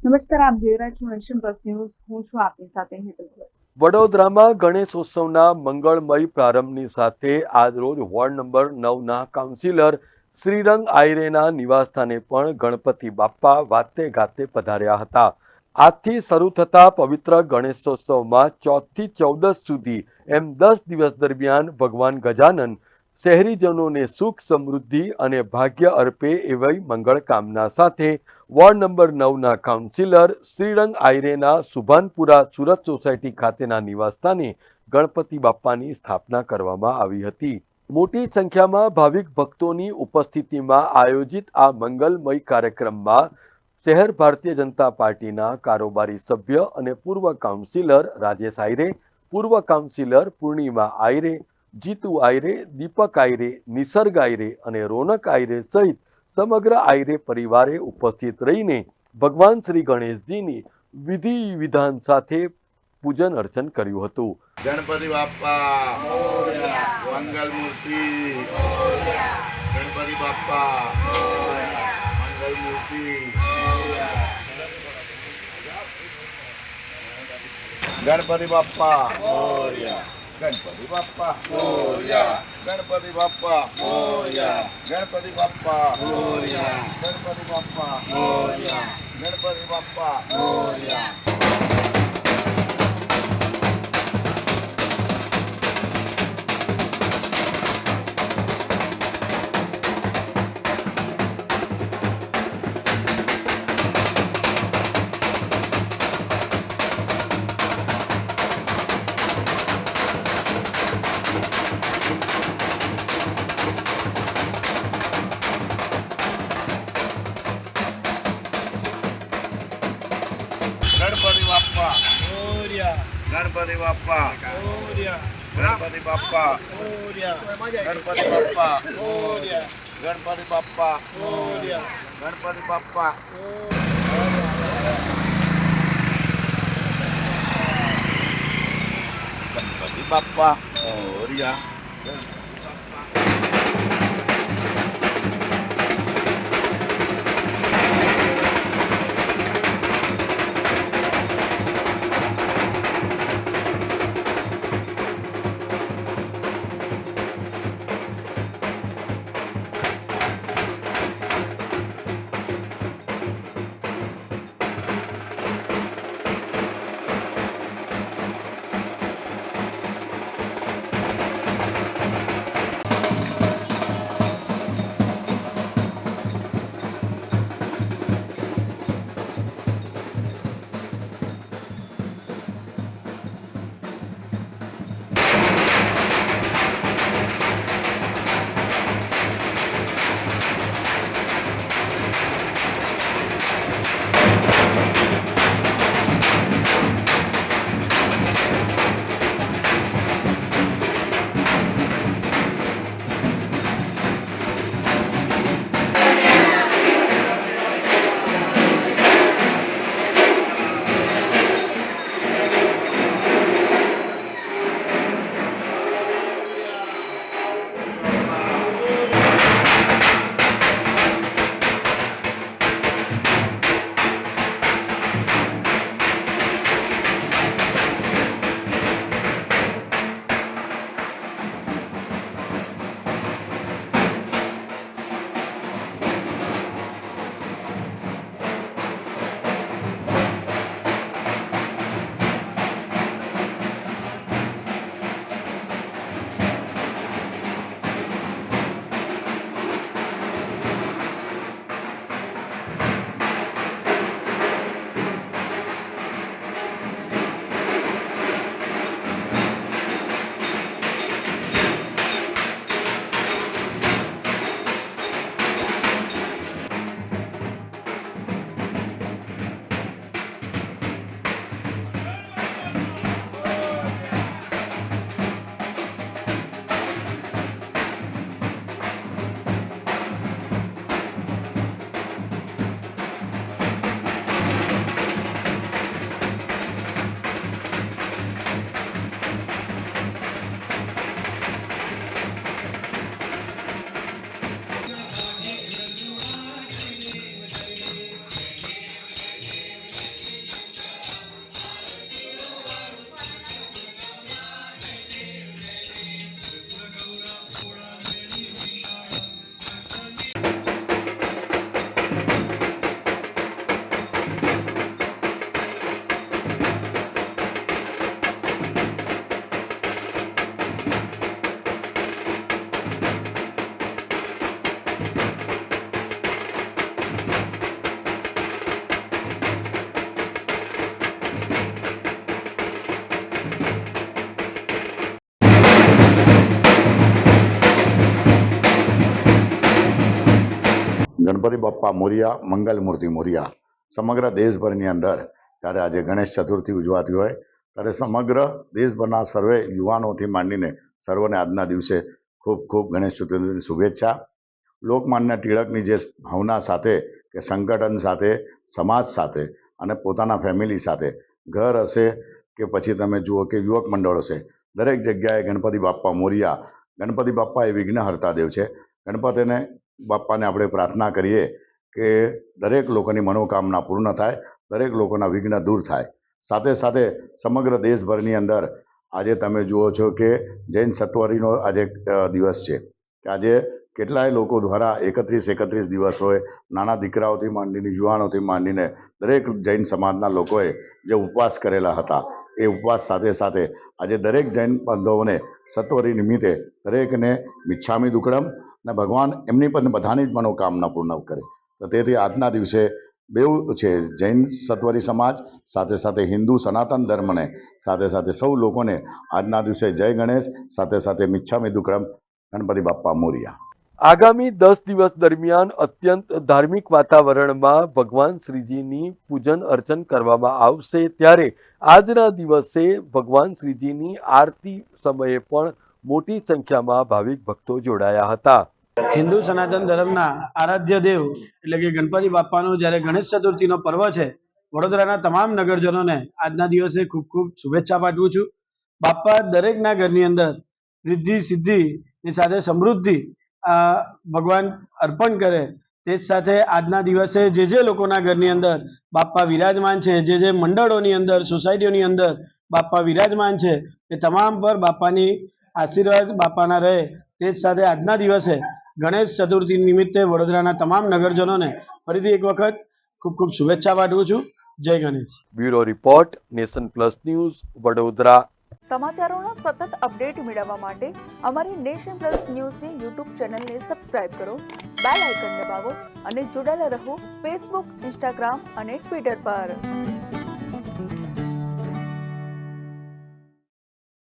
નમસ્કાર, આપ જોઈ રહ્યા છો નેશન પ્લસ ન્યૂઝ. હું છું આપની સાથે હેતલ ભગત. વડોદરામાં ગણેશોત્સવના મંગળમય પ્રારંભની સાથે આજરોજ વોર્ડ નંબર 9ના કાઉન્સિલર શ્રીરંગ આયરેના નિવાસસ્થાને પણ ગણપતિ બાપ્પા વાતે ગાતે પધાર્યા હતા. આજથી શરૂ થતા પવિત્ર ગણેશોત્સવમાં 4થી 14 સુધી એમ 10 દિવસ દરમિયાન ભગવાન ગજાનન શહેરીજનોને સુખ સમૃદ્ધિ અને ભાગ્ય અર્પે એવી મંગળ કામના સાથે વોર્ડ નંબર 9ના કાઉન્સિલર શ્રીરંગ આયરેના સુભાનપુરા સુરત સોસાયટી ખાતેના નિવાસસ્થાને ગણપતિ બાપ્પાની સ્થાપના કરવામાં આવી હતી. મોટી સંખ્યામાં ભાવિક ભક્તોની ઉપસ્થિતિમાં આયોજિત આ મંગલમય કાર્યક્રમમાં શહેર ભારતીય જનતા પાર્ટીના કારોબારી સભ્ય અને પૂર્વ કાઉન્સિલર રાજેશ આયરે, પૂર્વ કાઉન્સિલર પૂર્ણિમા આયરે, જીતુ આયરે, દીપક આયરે, નિસર્ગ આયરે અને રોનક આયરે સહિત સમગ્ર આયરે પરિવારે ઉપસ્થિત રહીને ભગવાન શ્રી ગણેશજીની વિધિ વિધાન સાથે પૂજન અર્ચન કર્યું હતું. ગણપતિ બાપ્પા મોરયા, મંગલ મૂર્તિ મોરયા, ગણપતિ બાપ્પા મોરયા, મંગલ મૂર્તિ મોરયા, ગણપતિ બાપ્પા મોરયા, ગણપતિ બાપ્પા મોરયા, ગણપતિ બાપ્પા મોરયા, ગણપતિ બાપ્પા મોરયા, ગણપતિ બાપ્પા મોરયા, ગણપતિ બાપ્પા મોરયા. ગણપતિ બાપ્પા મોરયા, ગણપતિ બાપ્પા મોરયા, ગણપતિ બાપ્પા મોરયા, ગણપતિ બાપ્પા મોરયા, ગણપતિ બાપ્પા મોરયા, ગણપતિ બાપ્પા ગણપતિ બાપ્પા મોરયા. ગણપતિ બાપ્પા મોરિયા, મંગલ મૂર્તિ મોરિયા. સમગ્ર દેશભરની અંદર ત્યારે આજે ગણેશ ચતુર્થી ઉજવાતી હોય ત્યારે સમગ્ર દેશભરના સર્વે યુવાનોથી માંડીને સર્વને આજના દિવસે ખૂબ ખૂબ ગણેશ ચતુર્થીની શુભેચ્છા. લોકમાન્ય ટિળકની જે ભાવના સાથે કે સંગઠન સાથે, સમાજ સાથે અને પોતાના ફેમિલી સાથે ઘર હશે કે પછી તમે જુઓ કે યુવક મંડળ હશે, દરેક જગ્યાએ ગણપતિ બાપ્પા મોરિયા. ગણપતિ બાપ્પા એ વિઘ્નહર્તા દેવ છે. ગણપતિને બાપ્પાને આપણે પ્રાર્થના કરીએ કે દરેક લોકોની મનોકામના પૂર્ણ થાય, દરેક લોકોના વિઘ્ન દૂર થાય. સાથે સાથે સમગ્ર દેશભરની અંદર આજે તમે જુઓ છો કે જૈન સત્વરીનો આજે દિવસ છે કે આજે કેટલાય લોકો દ્વારા 31 દિવસ હોય, નાના દીકરાઓથી માંડીને યુવાનોથી માંડીને દરેક જૈન સમાજના લોકોએ જે ઉપવાસ કરેલા હતા એ ઉપવાસ સાથે સાથે આજે દરેક જૈન બાંધવોને સત્વરી નિમિત્તે દરેકને મિચ્છામી દુક્કડમ અને ભગવાન એમની પણ બધાની જ મનોકામના પૂર્ણ કરે. તો તેથી આજના દિવસે બેઉ છે, જૈન સત્વરી સમાજ સાથે સાથે હિન્દુ સનાતન ધર્મને સાથે સાથે સૌ લોકોને આજના દિવસે જય ગણેશ, સાથે સાથે મિચ્છામી દુક્કડમ, ગણપતિ બાપ્પા મોરિયા. આગામી 10 દિવસ દરમિયાન અત્યંત ધાર્મિક વાતાવરણમાં ભગવાન શ્રીજીની પૂજન અર્ચન કરવામાં આવશે. ત્યારે આજના દિવસે ભગવાન શ્રીજીની આરતી સમયે પણ મોટી સંખ્યામાં ભાવિક ભક્તો જોડાયા હતા. હિન્દુ સનાતન ધર્મના આરાધ્ય દેવ એટલે કે ગણપતિ બાપ્પાનો જ્યારે ગણેશ ચતુર્થીનો પર્વ છે, વડોદરાના તમામ નગરજનોને આજના દિવસે ખૂબ ખૂબ શુભેચ્છા પાઠવું છું. બાપ્પા દરેકના ઘરની અંદર રિદ્ધિ સિદ્ધિની સાથે સમૃદ્ધિ ભગવાન અર્પણ કરે. તે જ સાથે આજના દિવસે જે લોકોના ઘરની અંદર બાપ્પા વિરાજમાન છે, જે મંડળોની અંદર, સોસાયટીઓની અંદર બાપ્પા વિરાજમાન છે, એ તમામ પર બાપ્પાની આશીર્વાદ બાપ્પાના રહે. તે જ સાથે આજના દિવસે ગણેશ ચતુર્થી નિમિત્તે વડોદરાના તમામ નગરજનોને ફરીથી એક વખત ખૂબ ખૂબ શુભેચ્છા પાઠવું છું. જય Ganesh. Bureau report, Nation Plus News, Vadodara. સમાચારોનો સતત અપડેટ મેળવવા માટે અમારી નેશન પ્લસ ન્યૂઝની યુટ્યુબ ચેનલને સબસ્ક્રાઇબ કરો, બેલ આઇકન દબાવો અને જોડાયેલા રહો ફેસબુક, ઇન્સ્ટાગ્રામ અને ટ્વિટર પર.